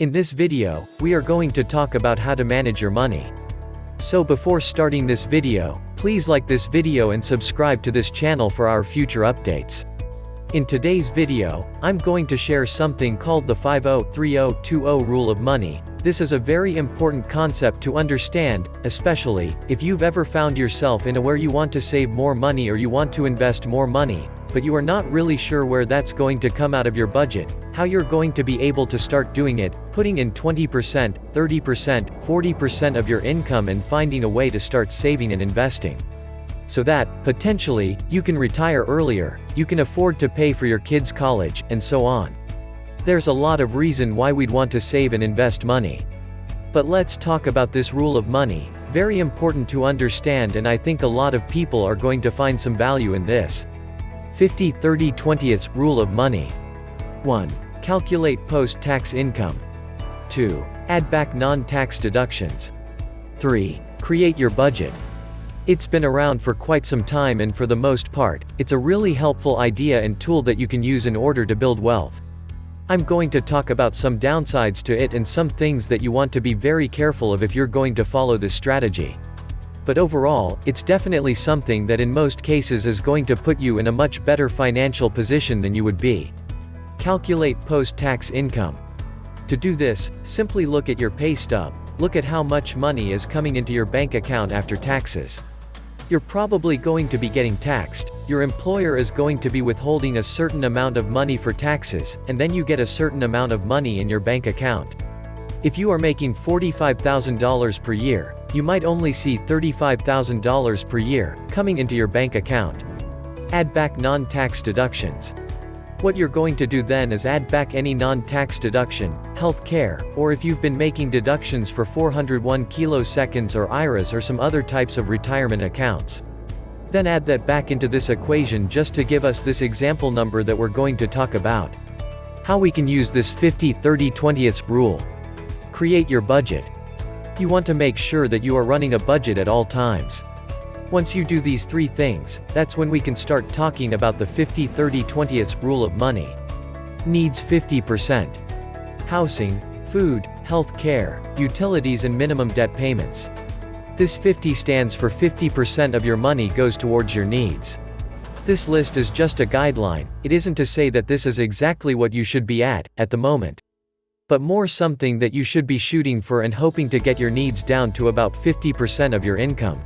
In this video, we are going to talk about how to manage your money. So before starting this video, please like this video and subscribe to this channel for our future updates. In today's video, I'm going to share something called the 50-30-20 rule of money. This is a very important concept to understand, especially if you've ever found yourself in a where you want to save more money or you want to invest more money, but you are not really sure where that's going to come out of your budget, how you're going to be able to start doing it, putting in 20%, 30%, 40% of your income and finding a way to start saving and investing. So that, potentially, you can retire earlier, you can afford to pay for your kids' college, and so on. There's a lot of reason why we'd want to save and invest money. But let's talk about this rule of money, very important to understand, and I think a lot of people are going to find some value in this. 50-30-20 rule of money. 1. Calculate post-tax income. 2. Add back non-tax deductions. 3. Create your budget. It's been around for quite some time, and for the most part, it's a really helpful idea and tool that you can use in order to build wealth. I'm going to talk about some downsides to it and some things that you want to be very careful of if you're going to follow this strategy. But overall, it's definitely something that in most cases is going to put you in a much better financial position than you would be. Calculate post-tax income. To do this, simply look at your pay stub, look at how much money is coming into your bank account after taxes. You're probably going to be getting taxed, your employer is going to be withholding a certain amount of money for taxes, and then you get a certain amount of money in your bank account. If you are making $45,000 per year, you might only see $35,000 per year coming into your bank account. Add back non-tax deductions. What you're going to do then is add back any non-tax deduction, health care, or if you've been making deductions for 401 kiloseconds or IRAs or some other types of retirement accounts. Then add that back into this equation just to give us this example number that we're going to talk about. How we can use this 50-30-20 rule. Create your budget. You want to make sure that you are running a budget at all times. Once you do these three things, that's when we can start talking about the 50-30-20 rule of money. Needs 50%. Housing, food, health care, utilities and minimum debt payments. This 50 stands for 50% of your money goes towards your needs. This list is just a guideline, it isn't to say that this is exactly what you should be at the moment. But more something that you should be shooting for and hoping to get your needs down to about 50% of your income.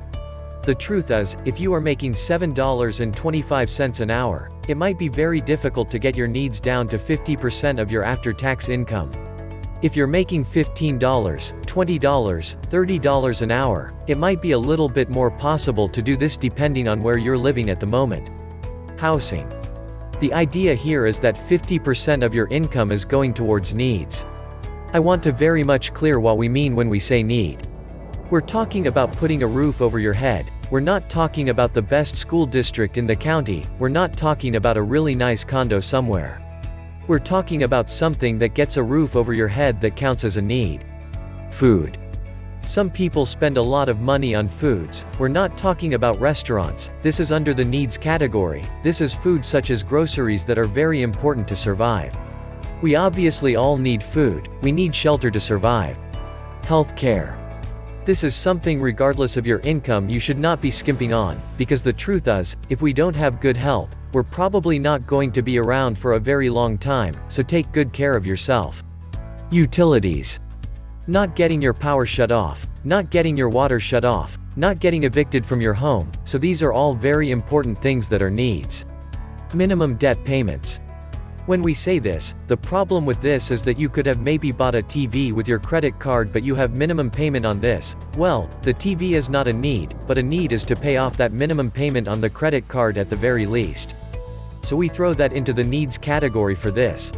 The truth is, if you are making $7.25 an hour, it might be very difficult to get your needs down to 50% of your after-tax income. If you're making $15, $20, $30 an hour, it might be a little bit more possible to do this depending on where you're living at the moment. Housing. The idea here is that 50% of your income is going towards needs. I want to very much clear what we mean when we say need. We're talking about putting a roof over your head, we're not talking about the best school district in the county, we're not talking about a really nice condo somewhere. We're talking about something that gets a roof over your head that counts as a need. Food. Some people spend a lot of money on foods, we're not talking about restaurants, this is under the needs category, this is food such as groceries that are very important to survive. We obviously all need food, we need shelter to survive. Health care. This is something regardless of your income you should not be skimping on, because the truth is, if we don't have good health, we're probably not going to be around for a very long time, so take good care of yourself. Utilities. Not getting your power shut off, not getting your water shut off, not getting evicted from your home, so these are all very important things that are needs. Minimum debt payments. When we say this, the problem with this is that you could have maybe bought a TV with your credit card but you have minimum payment on this. Well, the TV is not a need, but a need is to pay off that minimum payment on the credit card at the very least. So we throw that into the needs category for this.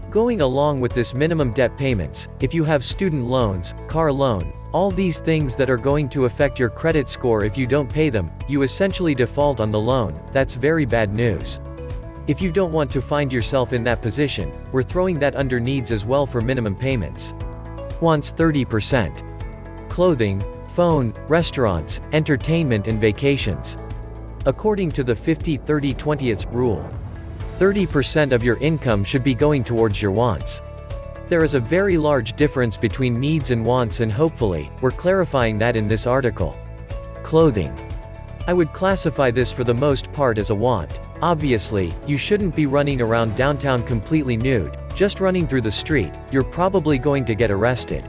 Going along with this minimum debt payments, if you have student loans, car loan, all these things that are going to affect your credit score if you don't pay them, you essentially default on the loan, that's very bad news. If you don't want to find yourself in that position, we're throwing that under needs as well for minimum payments. Wants 30%. Clothing, phone, restaurants, entertainment and vacations. According to the 50-30-20 rule, 30% of your income should be going towards your wants. There is a very large difference between needs and wants, and hopefully, we're clarifying that in this article. Clothing. I would classify this for the most part as a want. Obviously, you shouldn't be running around downtown completely nude, just running through the street. You're probably going to get arrested.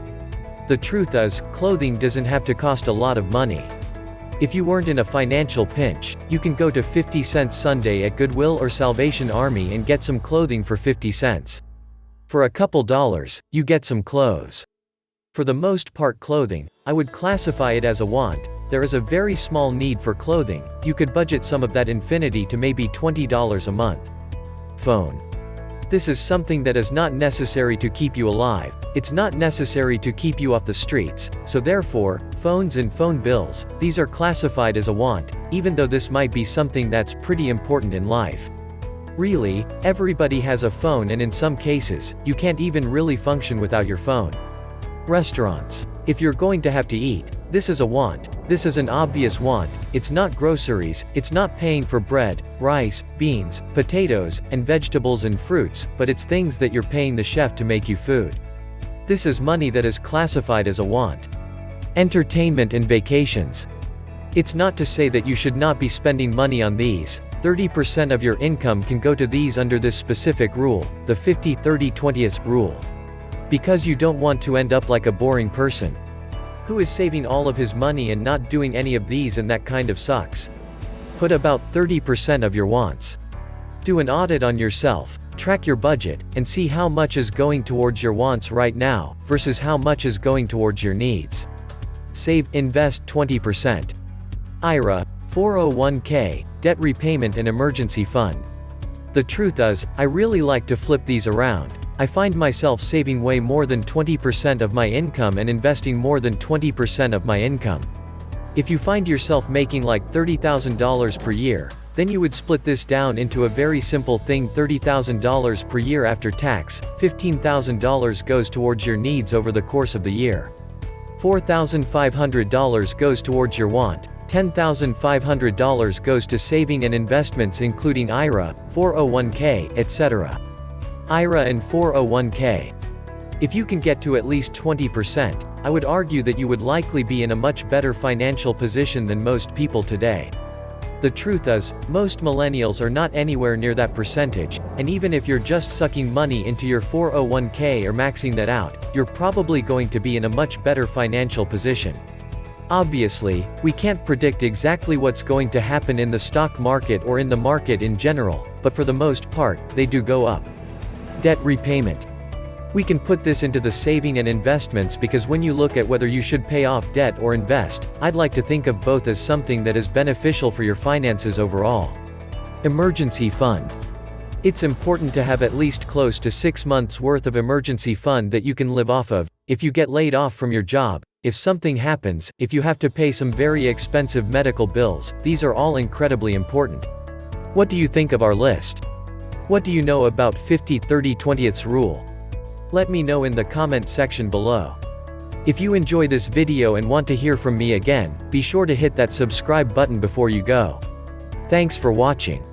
The truth is, clothing doesn't have to cost a lot of money. If you weren't in a financial pinch, you can go to 50 cents Sunday at Goodwill or Salvation Army and get some clothing for 50 cents. For a couple dollars, you get some clothes. For the most part, clothing, I would classify it as a want. There is a very small need for clothing. You could budget some of that infinity to maybe $20 a month. Phone. This is something that is not necessary to keep you alive. It's not necessary to keep you off the streets, so therefore, phones and phone bills, these are classified as a want, even though this might be something that's pretty important in life. Really, everybody has a phone, and in some cases, you can't even really function without your phone. Restaurants. If you're going to have to eat, this is a want. This is an obvious want. It's not groceries, it's not paying for bread, rice, beans, potatoes, and vegetables and fruits, but it's things that you're paying the chef to make you food. This is money that is classified as a want. Entertainment and vacations. It's not to say that you should not be spending money on these. 30% of your income can go to these under this specific rule, the 50-30-20 rule. Because you don't want to end up like a boring person who is saving all of his money and not doing any of these, and that kind of sucks. Put about 30% of your wants. Do an audit on yourself, track your budget, and see how much is going towards your wants right now, versus how much is going towards your needs. Save, invest 20%. IRA, 401k, debt repayment and emergency fund. The truth is, I really like to flip these around. I find myself saving way more than 20% of my income and investing more than 20% of my income. If you find yourself making like $30,000 per year, then you would split this down into a very simple thing: $30,000 per year after tax, $15,000 goes towards your needs over the course of the year. $4,500 goes towards your want, $10,500 goes to saving and investments including IRA, 401k, etc. IRA and 401k. If you can get to at least 20%, I would argue that you would likely be in a much better financial position than most people today. The truth is, most millennials are not anywhere near that percentage, and even if you're just sucking money into your 401k or maxing that out, you're probably going to be in a much better financial position. Obviously, we can't predict exactly what's going to happen in the stock market or in the market in general, but for the most part, they do go up. Debt repayment. We can put this into the saving and investments, because when you look at whether you should pay off debt or invest, I'd like to think of both as something that is beneficial for your finances overall. Emergency fund. It's important to have at least close to 6 months worth of emergency fund that you can live off of. If you get laid off from your job, if something happens, if you have to pay some very expensive medical bills, these are all incredibly important. What do you think of our list? What do you know about 50-30-20 rule? Let me know in the comment section below. If you enjoy this video and want to hear from me again, be sure to hit that subscribe button before you go. Thanks for watching.